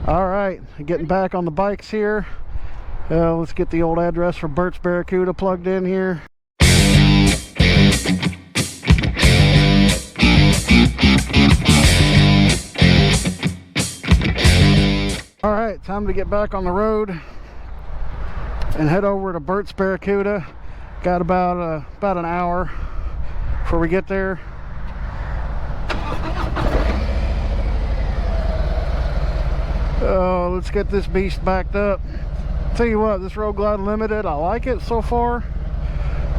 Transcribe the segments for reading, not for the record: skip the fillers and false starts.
All right, getting back on the bikes here. Let's get the old address for Bert's Barracuda plugged in here. All right, time to get back on the road and head over to Bert's Barracuda. Got about an hour before we get there. Let's get this beast backed up. Tell you what, this Road Glide Limited, I like it so far,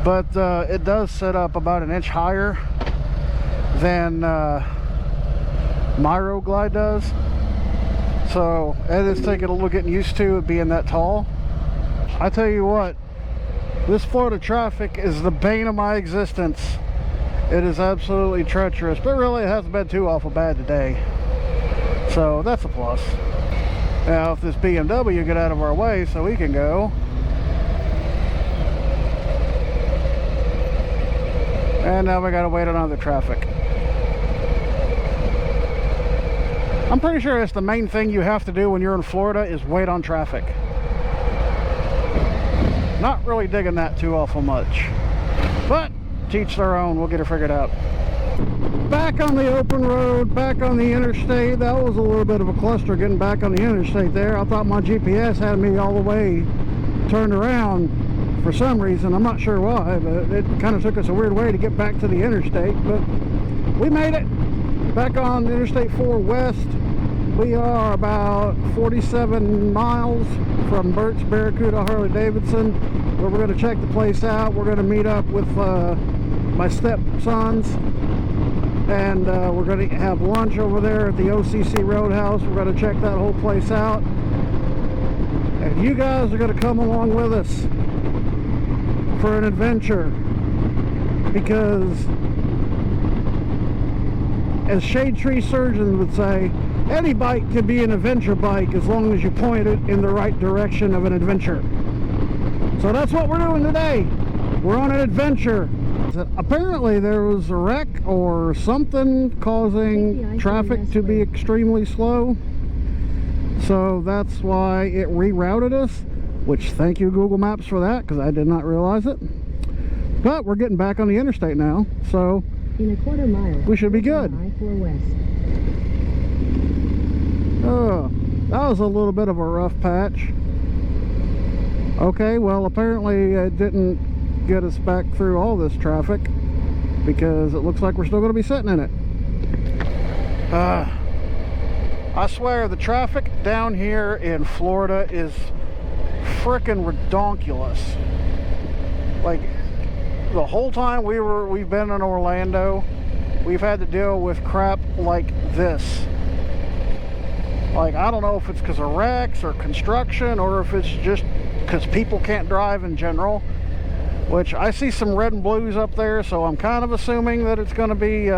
but it does set up about an inch higher than my Road Glide does. So it is taking a little getting used to it being that tall. I tell you what, this Florida traffic is the bane of my existence. It is absolutely treacherous, but really it hasn't been too awful bad today. So that's a plus. Now if this BMW get out of our way so we can go. And now we gotta wait on other traffic. I'm pretty sure that's the main thing you have to do when you're in Florida is wait on traffic. Not really digging that too awful much. But teach their own, we'll get it figured out. Back on the open road, back on the interstate. That was a little bit of a cluster getting back on the interstate there. I thought my GPS had me all the way turned around for some reason. I'm not sure why, but it kind of took us a weird way to get back to the interstate. But we made it. Back on Interstate 4 West. We are about 47 miles from Bert's Barracuda Harley Davidson, where we're going to check the place out. We're going to meet up with my stepsons, and we're going to have lunch over there at the OCC Roadhouse. We're going to check that whole place out, and you guys are going to come along with us for an adventure, because as shade tree surgeons would say, any bike can be an adventure bike as long as you point it in the right direction of an adventure. So that's what we're doing today. We're on an adventure. Apparently there was a wreck or something causing traffic to be extremely slow. So that's why it rerouted us, which thank you Google Maps for that, because I did not realize it. But we're getting back on the interstate now, so in a quarter mile, we should be good. I-4 west. Oh, that was a little bit of a rough patch. Okay, well apparently it didn't get us back through all this traffic, because it looks like we're still going to be sitting in it. I swear the traffic down here in Florida is frickin' redonkulous. Like the whole time we've been in Orlando, we've had to deal with crap like this. Like, I don't know if it's because of wrecks or construction, or if it's just because people can't drive in general, which I see some red and blues up there, so I'm kind of assuming that it's going to be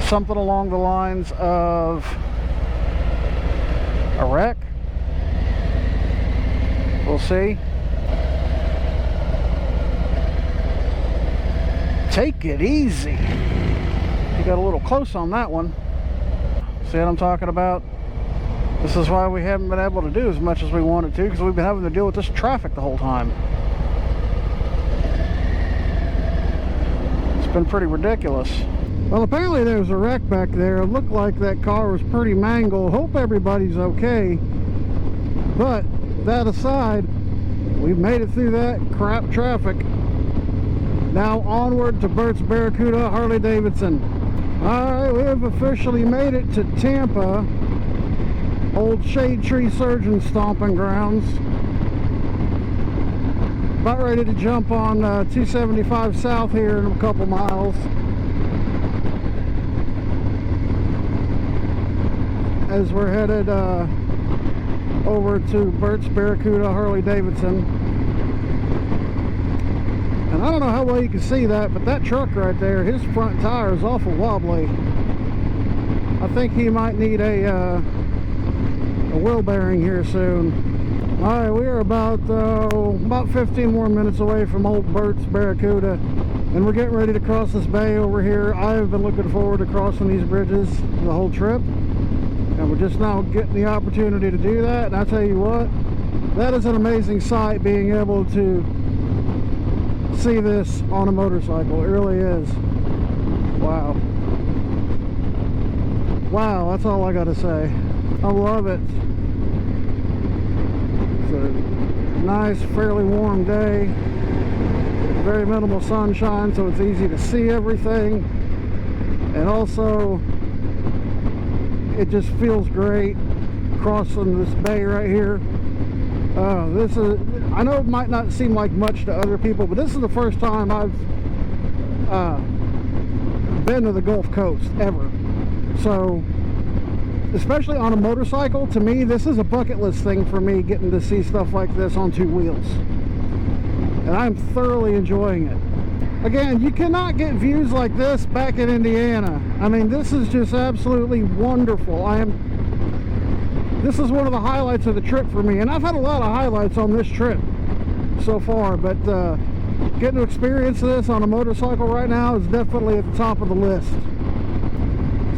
something along the lines of a wreck. We'll see. Take it easy. You got a little close on that one. See what I'm talking about? This is why we haven't been able to do as much as we wanted to, because we've been having to deal with this traffic the whole time. It's been pretty ridiculous. Well, apparently there was a wreck back there. It looked like that car was pretty mangled. Hope everybody's okay. But that aside, we've made it through that crap traffic. Now onward to Bert's Barracuda Harley Davidson. Alright, we have officially made it to Tampa, old shade tree surgeon stomping grounds. About ready to jump on 275 south here in a couple miles, as we're headed over to Bert's Barracuda Harley Davidson. And I don't know how well you can see that, but that truck right there, his front tire is awful wobbly. I think he might need a wheel bearing here soon. Alright, we are about 15 more minutes away from old Bert's Barracuda, and we're getting ready to cross this bay over here. I've been looking forward to crossing these bridges the whole trip, and and we're just now getting the opportunity to do that. And I tell you what, that is an amazing sight, being able to see this on a motorcycle. It really is. Wow. Wow, that's all I gotta say. I love it. It's a nice, fairly warm day. Very minimal sunshine, so it's easy to see everything. And also, it just feels great crossing this bay right here. This is, I know it might not seem like much to other people, but this is the first time I've been to the Gulf Coast ever. So, especially on a motorcycle, to me, this is a bucket list thing for me, getting to see stuff like this on two wheels. And I'm thoroughly enjoying it. Again, you cannot get views like this back in Indiana. I mean, this is just absolutely wonderful. This is one of the highlights of the trip for me, and I've had a lot of highlights on this trip so far, but getting to experience this on a motorcycle right now is definitely at the top of the list.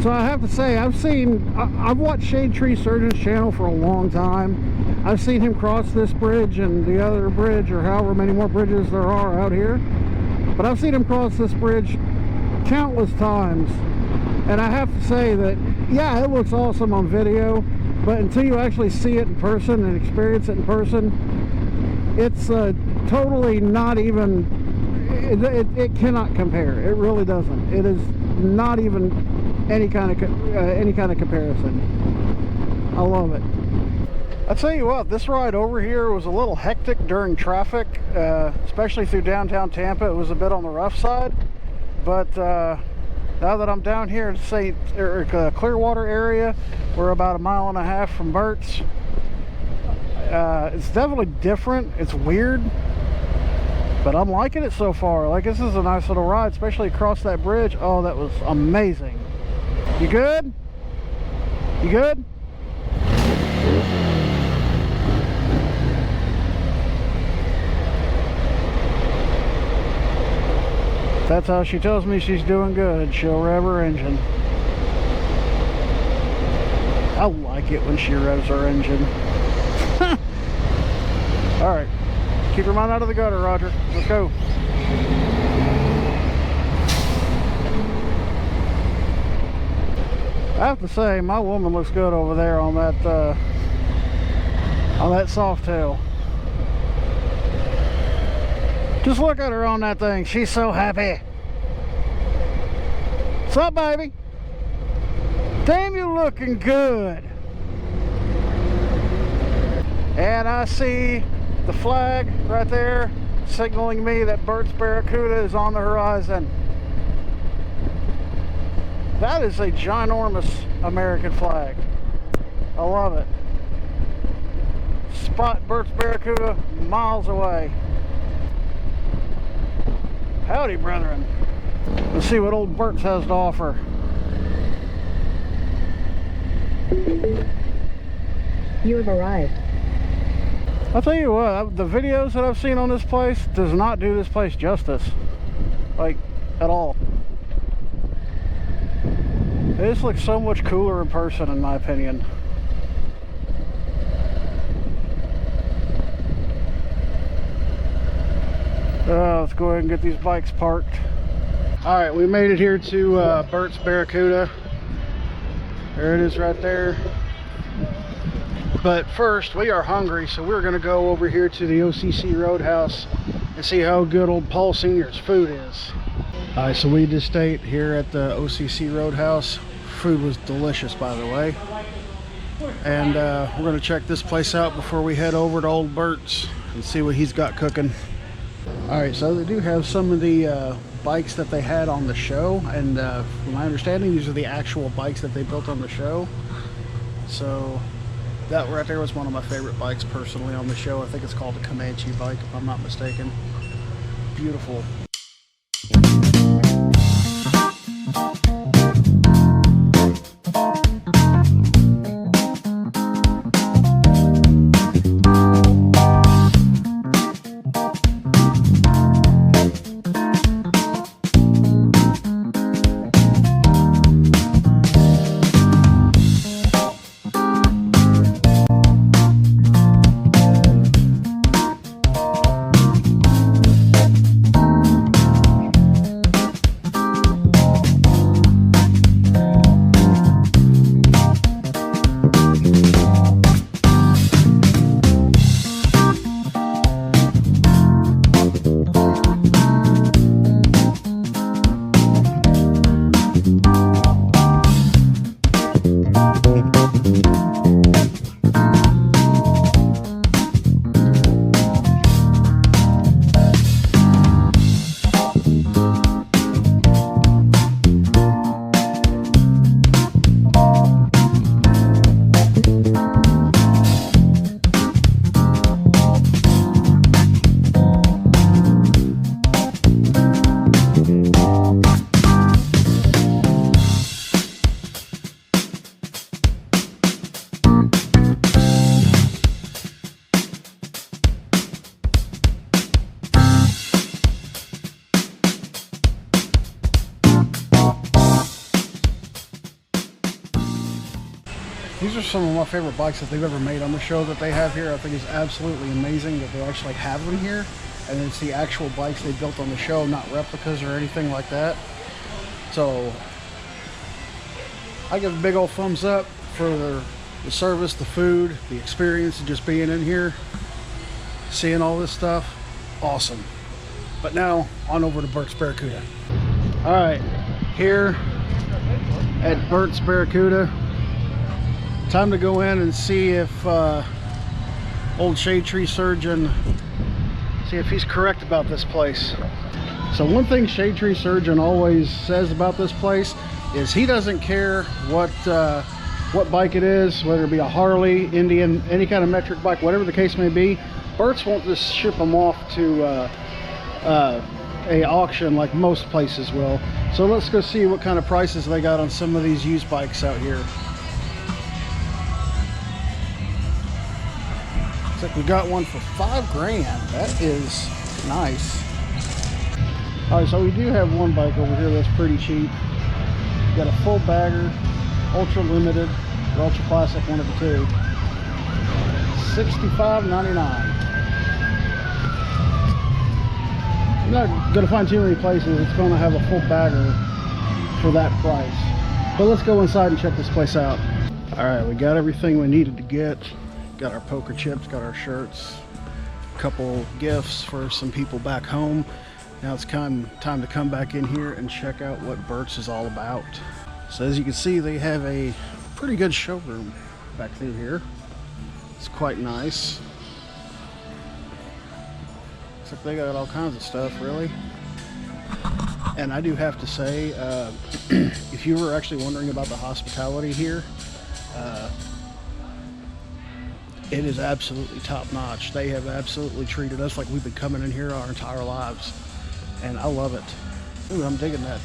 So I have to say, I've watched Shade Tree Surgeon's channel for a long time. I've seen him cross this bridge and the other bridge, or however many more bridges there are out here, but I've seen him cross this bridge countless times, and I have to say that, yeah, it looks awesome on video, but until you actually see it in person and experience it in person, it's totally not even, it cannot compare. It really doesn't. It is not even any kind of comparison. I love it. I'll tell you what, this ride over here was a little hectic during traffic, especially through downtown Tampa. It was a bit on the rough side, but now that I'm down here in Clearwater area, we're about 1.5 miles from Bert's. It's definitely different. It's weird, but I'm liking it so far. Like, this is a nice little ride, especially across that bridge. Oh, that was amazing. You good? You good? That's how she tells me she's doing good. She'll rev her engine. I like it when she revs her engine. Alright. Keep your mind out of the gutter, Roger. Let's go. I have to say, my woman looks good over there on that soft tail. Just look at her on that thing. She's so happy. What's up, baby? Damn, you looking good. And I see the flag right there signaling me that Bert's Barracuda is on the horizon. That is a ginormous American flag. I love it. Spot Bert's Barracuda miles away. Howdy, brethren. Let's see what old Bert's has to offer. You have arrived. I'll tell you what, the videos that I've seen on this place does not do this place justice. Like, at all. This looks so much cooler in person, in my opinion. Let's go ahead and get these bikes parked. Alright, we made it here to Bert's Barracuda. There it is right there. But first, we are hungry, so we're going to go over here to the OCC Roadhouse and see how good old Paul Sr.'s food is. Alright, so we just ate here at the OCC Roadhouse. Food was delicious, by the way. And we're going to check this place out before we head over to old Bert's and see what he's got cooking. Alright, so they do have some of the bikes that they had on the show, and from my understanding, these are the actual bikes that they built on the show. So that right there was one of my favorite bikes personally on the show. I think it's called a Comanche bike, if I'm not mistaken. Beautiful. are some of my favorite bikes that they've ever made on the show that they have here. I think it's absolutely amazing that they actually have them here. And it's the actual bikes they built on the show, not replicas or anything like that. So I give a big old thumbs up for the service, the food, the experience of just being in here, seeing all this stuff. Awesome. But now on over to Bert's Barracuda. All right, here at Bert's Barracuda, time to go in and see if old shade tree surgeon, see if he's correct about this place. So one thing shade tree surgeon always says about this place is he doesn't care what bike it is, whether it be a Harley, Indian, any kind of metric bike, whatever the case may be. Bert's won't just ship them off to a auction like most places will. So let's go see what kind of prices they got on some of these used bikes out here. Looks like we got one for $5 grand. That is nice. All right, so we do have one bike over here that's pretty cheap. Got a full bagger, ultra limited, or ultra classic, one of the two. $65.99. I'm not going to find too many places it's going to have a full bagger for that price. But let's go inside and check this place out. All right, we got everything we needed to get. Got our poker chips, got our shirts, a couple gifts for some people back home. Now it's time to come back in here and check out what Bert's is all about. So as you can see, they have a pretty good showroom back through here. It's quite nice. Looks like they got all kinds of stuff, really. And I do have to say, if you were actually wondering about the hospitality here, it is absolutely top notch. They have absolutely treated us like we've been coming in here our entire lives. And I love it. Ooh, I'm digging that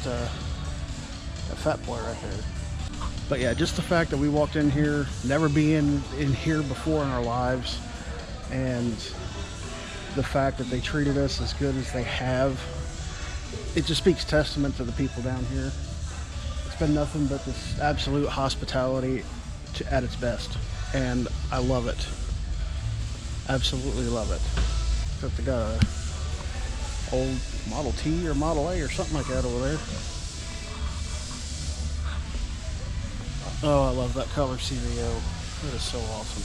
fat boy right there. But yeah, just the fact that we walked in here, never being in here before in our lives, and the fact that they treated us as good as they have, it just speaks testament to the people down here. It's been nothing but this absolute hospitality at its best, and I love it. Absolutely love it. Except they got a old Model T or Model A or something like that over there. Oh, I love that color CVO. It is so awesome.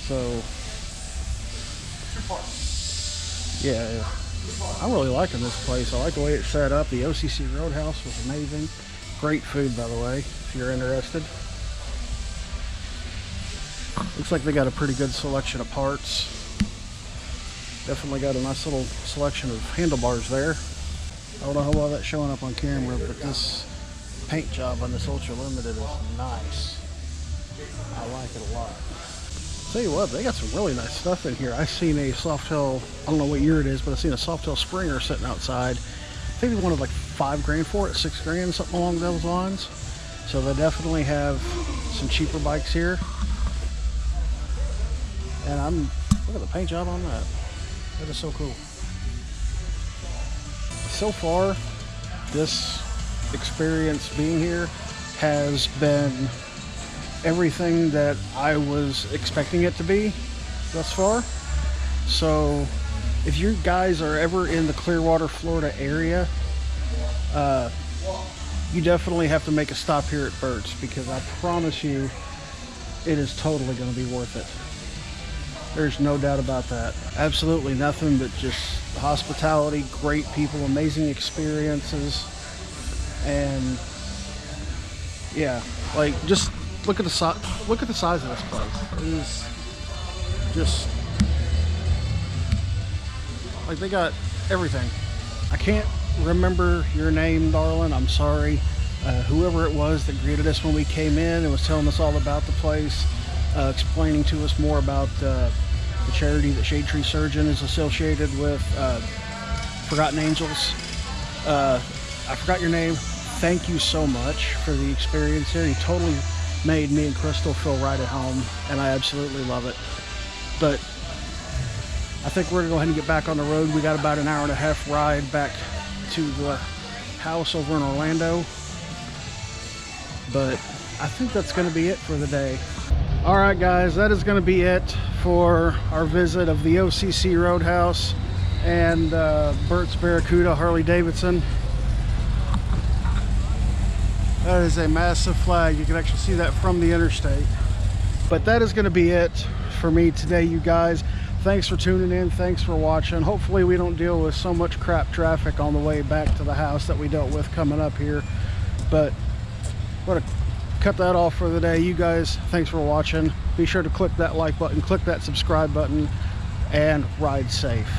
So yeah, I'm really liking this place. I like the way it's set up. The OCC Roadhouse was amazing. Great food, by the way, if you're interested. Looks like they got a pretty good selection of parts. Definitely got a nice little selection of handlebars there. I don't know how well that's showing up on camera, but this paint job on this Ultra Limited is nice. I like it a lot. Tell you what, they got some really nice stuff in here. I've seen a Softail, I don't know what year it is, but I've seen a Softail Springer sitting outside. I think they wanted like $5 grand for it, $6 grand, something along those lines. So they definitely have some cheaper bikes here. And look at the paint job on that. That is so cool. So far, this experience being here has been everything that I was expecting it to be thus far. So if you guys are ever in the Clearwater, Florida area, you definitely have to make a stop here at Bert's, because I promise you it is totally going to be worth it. There's no doubt about that. Absolutely nothing but just hospitality, great people, amazing experiences, and yeah, like just look at the size of this place. It is just like they got everything. I can't remember your name, darling. I'm sorry. Whoever it was that greeted us when we came in and was telling us all about the place, explaining to us more about the charity that Shade Tree Surgeon is associated with, Forgotten Angels. I forgot your name. Thank you so much for the experience here. You totally made me and Crystal feel right at home, and I absolutely love it. But I think we're gonna go ahead and get back on the road. We got about an hour and a half ride back to the house over in Orlando, but I think that's gonna be it for the day. All right, guys, that is going to be it for our visit of the OCC Roadhouse and Bert's Barracuda Harley Davidson. That is a massive flag. You can actually see that from the interstate. But that is going to be it for me today, you guys. Thanks for tuning in. Thanks for watching. Hopefully we don't deal with so much crap traffic on the way back to the house that we dealt with coming up here. But I'm going to cut that off for the day. You guys, thanks for watching. Be sure to click that like button, click that subscribe button, and ride safe.